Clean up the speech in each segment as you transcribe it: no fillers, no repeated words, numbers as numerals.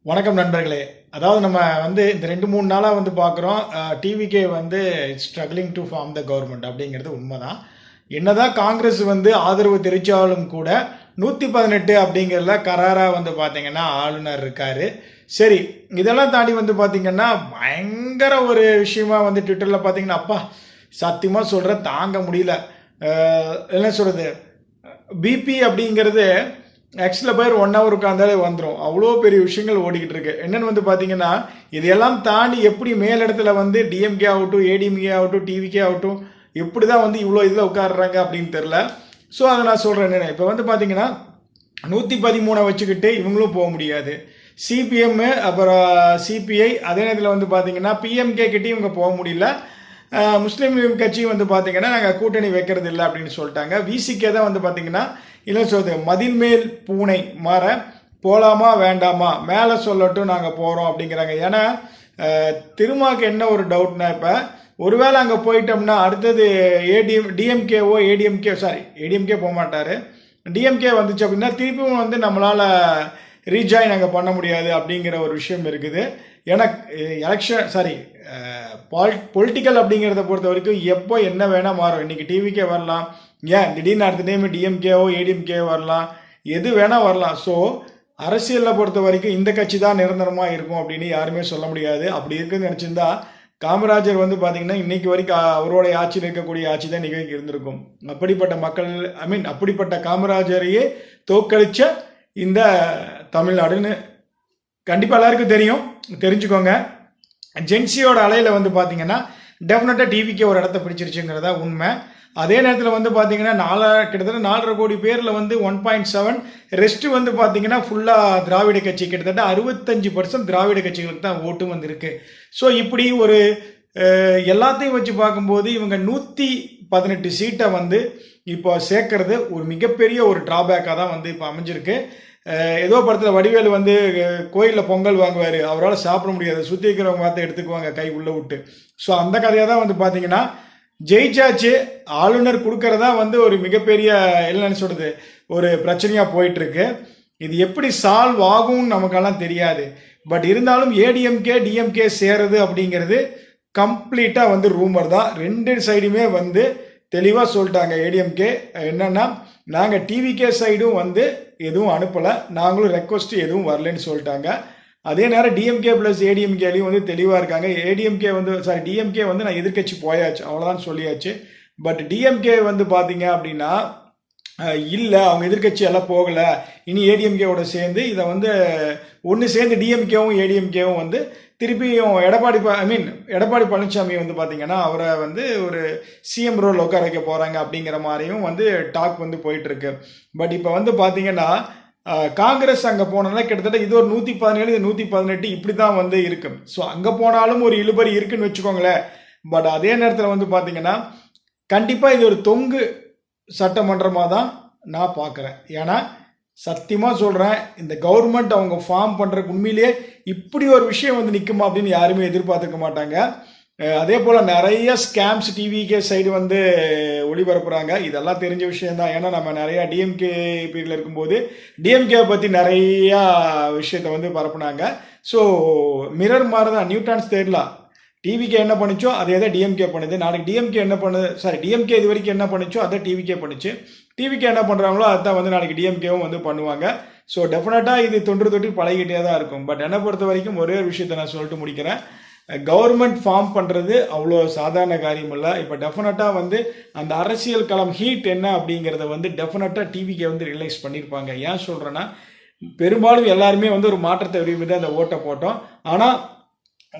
வணக்கம் நண்பர்களே. அதாவது நம்ம இந்த 2, 3 நாளா பார்க்குறோம். TVK struggling to form the government அப்படிங்கிறது உண்மைதான். என்னதான் காங்கிரஸ் ஆதரவு தெரிவித்தாலும் கூட 118 அப்படிங்கிறதுல கராரா பார்த்தீங்கன்னா ஆளுநர் இருக்காரு. சரி, இதெல்லாம் தாண்டி பார்த்தீங்கன்னா பயங்கர ஒரு விஷயமா ட்விட்டரில் பார்த்தீங்கன்னா அப்பா சத்தியமாக சொல்கிறேன் தாங்க முடியல. என்ன சொல்கிறது, பிபி அப்படிங்கிறது ஆக்சுவலாக பேர் 1 hour உட்காந்தாலே வந்துடும். அவ்வளோ பெரிய விஷயங்கள் ஓடிக்கிட்டு இருக்கு. என்னென்னு பார்த்தீங்கன்னா இதையெல்லாம் தாண்டி எப்படி மேலிடத்துல டிஎம்கே ஆகட்டும், ஏடிஎம்கே ஆகட்டும், டிவிகே ஆகட்டும் எப்படி தான் இவ்வளோ இதில் உட்காடுறாங்க அப்படின்னு தெரில. ஸோ அதை நான் சொல்கிறேன். என்னென்ன இப்போ பார்த்தீங்கன்னா 113 வச்சுக்கிட்டு இவங்களும் போக முடியாது. சிபிஎம் அப்புறம் சிபிஐ அதே நேரத்தில் பார்த்தீங்கன்னா பிஎம்கே கிட்டே இவங்க போக முடியல. முஸ்லீம் லீக் கட்சியும் பார்த்தீங்கன்னா நாங்கள் கூட்டணி வைக்கிறது இல்லை அப்படின்னு சொல்லிட்டாங்க. விசிகே தான் பார்த்தீங்கன்னா இல்லை சொல்லுது மதில் மேல் பூனை மாற போகலாமா வேண்டாமா மேலே சொல்லட்டும் நாங்கள் போகிறோம் அப்படிங்கிறாங்க. ஏன்னா திருமாவுக்கு என்ன ஒரு டவுட்னா, இப்போ ஒருவேளை அங்கே போயிட்டோம்னா அடுத்தது டிஎம்கேவோ ஏடிஎம்கே போக மாட்டார். டிஎம்கே வந்துச்சு அப்படின்னா திருப்பியும் நம்மளால் ரீஜாயின் அங்கே பண்ண முடியாது அப்படிங்கிற ஒரு விஷயம் இருக்குது. ஏன்னா பொலிட்டிக்கல் அப்படிங்கிறத பொறுத்த வரைக்கும் எப்போ என்ன வேணால் மாறும். இன்றைக்கி டிவிக்கே வரலாம், ஏன் திடீர்னு அடுத்த டைம் டிஎம்கேவோ ஏடிஎம்கேவோ வரலாம், எது வேணால் வரலாம். ஸோ அரசியலில் பொறுத்த வரைக்கும் இந்த கட்சி தான் நிரந்தரமாக இருக்கும் அப்படின்னு யாருமே சொல்ல முடியாது. அப்படி இருக்குன்னு நினச்சிருந்தா காமராஜர் பார்த்தீங்கன்னா இன்னைக்கு வரைக்கும் அவருடைய ஆட்சியில் இருக்கக்கூடிய ஆட்சி தான் நிகழ்ச்சி இருந்திருக்கும். அப்படிப்பட்ட மக்கள் அப்படிப்பட்ட காமராஜரையே தோற்கடிச்ச இந்த தமிழ்நாடுன்னு கண்டிப்பாக எல்லாருக்கும் தெரியும், தெரிஞ்சுக்கோங்க. ஜென்சியோட அலையில் பார்த்தீங்கன்னா டெஃபினட்டாக டிவிக்கே ஒரு இடத்த பிடிச்சிருச்சுங்கிறதா உண்மை. அதே நேரத்தில் பார்த்தீங்கன்னா கிட்டத்தட்ட 4.5 கோடி பேரில் 1.7 ரெஸ்ட்டு பார்த்தீங்கன்னா ஃபுல்லாக திராவிட கட்சி, கிட்டத்தட்ட 65% திராவிட கட்சிகளுக்கு தான் ஓட்டும் இருக்கு. ஸோ இப்படி ஒரு எல்லாத்தையும் வச்சு பார்க்கும்போது இவங்க 118 சீட்டை இப்போ சேர்க்கறது ஒரு மிகப்பெரிய ஒரு டிராபேக்காக தான் இப்போ அமைஞ்சிருக்கு. ஏதோ படத்தில் வடிவேலு கோயிலில் பொங்கல் வாங்குவார், அவரால் சாப்பிட முடியாது, சுற்றி இருக்கிறவங்க பார்த்து எடுத்துக்குவாங்க கை உள்ளே விட்டு. ஸோ அந்த கதையாக தான் பார்த்தீங்கன்னா ஜெயிச்சாச்சு, ஆளுநர் கொடுக்கறதா ஒரு மிகப்பெரிய என்னன்னு சொல்கிறது ஒரு பிரச்சனையாக போயிட்டுருக்கு. இது எப்படி சால்வ் ஆகும்னு நமக்கெல்லாம் தெரியாது. பட் இருந்தாலும் ஏடிஎம்கே டிஎம்கே சேருது அப்படிங்கிறது கம்ப்ளீட்டாக ரூமர் தான். 2 சைடுமே தெளிவாக சொல்லிட்டாங்க. ஏடிஎம்கே என்னன்னா நாங்கள் டிவிகே சைடும் எதுவும் அனுப்பலை, நாங்களும் ரெக்வஸ்ட் எதுவும் வரலன்னு சொல்லிட்டாங்க. அதே நேரம் டிஎம்கே ப்ளஸ் ஏடிஎம்கேலையும் தெளிவாக இருக்காங்க. ஏடிஎம்கே டிஎம்கே நான் எதிர்கட்சி போயாச்சு அவ்வளோதான் சொல்லியாச்சு. பட் டிஎம்கே பார்த்தீங்க அப்படின்னா இல்லை, அவங்க எதிர்கட்சி எல்லாம் போகலை, இனி ஏடிஎம்கேவோட சேர்ந்து இதை ஒன்று சேர்ந்து டிஎம்கேவும் ஏடிஎம்கேவும் திருப்பியும் எடப்பாடி பழனிசாமி பார்த்தீங்கன்னா அவரை ஒரு சிஎம் ரோல் உட்கார வைக்க போகிறாங்க அப்படிங்கிற மாதிரியும் டாக் போயிட்டு இருக்கு. பட் இப்போ பார்த்தீங்கன்னா காங்கிரஸ் அங்கே போனோம்னா கிட்டத்தட்ட இது ஒரு 117 இது 118 இப்படி தான் இருக்கு. ஸோ அங்கே போனாலும் ஒரு இழுபறி இருக்குன்னு வச்சுக்கோங்களேன். பட் அதே நேரத்தில் பார்த்தீங்கன்னா கண்டிப்பாக இது ஒரு தொங்கு சட்டமன்றமாக தான் நான் பார்க்குறேன். ஏன்னா சத்தியமாக சொல்கிறேன், இந்த கவர்மெண்ட் அவங்க ஃபார்ம் பண்ணுறதுக்கு உண்மையிலேயே இப்படி ஒரு விஷயம் நிற்குமா அப்படின்னு யாருமே எதிர்பார்த்துக்க மாட்டாங்க. அதே போல் நிறைய ஸ்கேம்ஸ் டிவிகே சைடு ஒளிபரப்புகிறாங்க. இதெல்லாம் தெரிஞ்ச விஷயந்தான். ஏன்னா நம்ம நிறையா டிஎம்கே பீரியடில் இருக்கும்போது டிஎம்கே பற்றி நிறையா விஷயத்தை பரப்புனாங்க. ஸோ மிரர் மாதிரி தான், நியூட்டன்ஸ் தேர்லா டிவிகே என்ன பண்ணிச்சோ அதே தான் டிஎம்கே பண்ணுது. நாளைக்கு டிஎம்கே என்ன பண்ணுது, டிஎம்கே இது வரைக்கும் என்ன பண்ணிச்சோ அதை டிவிகே பண்ணிச்சு. டிவிகே என்ன பண்ணுறாங்களோ அதுதான் நாளைக்கு டிஎம்கேவும் பண்ணுவாங்க. ஸோ டெஃபினட்டாக இது தொன்று பழகிட்டே தான் இருக்கும். பட் என்னை பொறுத்த வரைக்கும் ஒரே ஒரு விஷயத்தை நான் சொல்லிட்டு முடிக்கிறேன். கவர்மெண்ட் ஃபார்ம் பண்ணுறது அவ்வளோ சாதாரண காரியம் இல்லை. இப்போ டெஃபினட்டாக அந்த அரசியல் களம் ஹீட் என்ன அப்படிங்கிறத டெஃபினட்டாக டிவிகே ரியலைஸ் பண்ணியிருப்பாங்க. ஏன் சொல்கிறேன்னா பெரும்பாலும் எல்லாருமே ஒரு மாற்றத்தை விரும்பி தான் அந்த ஓட்டை போட்டோம். ஆனால்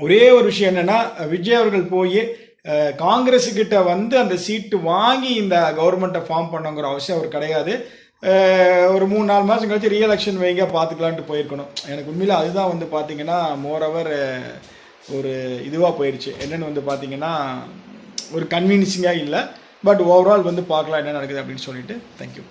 ஒரே ஒரு விஷயம் என்னென்னா விஜய் அவர்கள் போய் காங்கிரஸுக்கிட்ட அந்த சீட்டு வாங்கி இந்த கவர்மெண்ட்டை ஃபார்ம் பண்ணுங்கிற அவசியம் அவர் கிடையாது. ஒரு 3-4 மாதம் கழிச்சு ரீஎலெக்ஷன் வைங்க பார்த்துக்கலான்ட்டு போயிருக்கணும். எனக்கு உண்மையில் அதுதான் பார்த்தீங்கன்னா மோரோவர் ஒரு இதுவாக போயிடுச்சு. என்னென்னு பார்த்தீங்கன்னா ஒரு கன்வீன்சிங்காக இல்லை. பட் ஓவரால் பார்க்கலாம் என்ன நடக்குது அப்படின்னு சொல்லிட்டு தேங்க்யூ.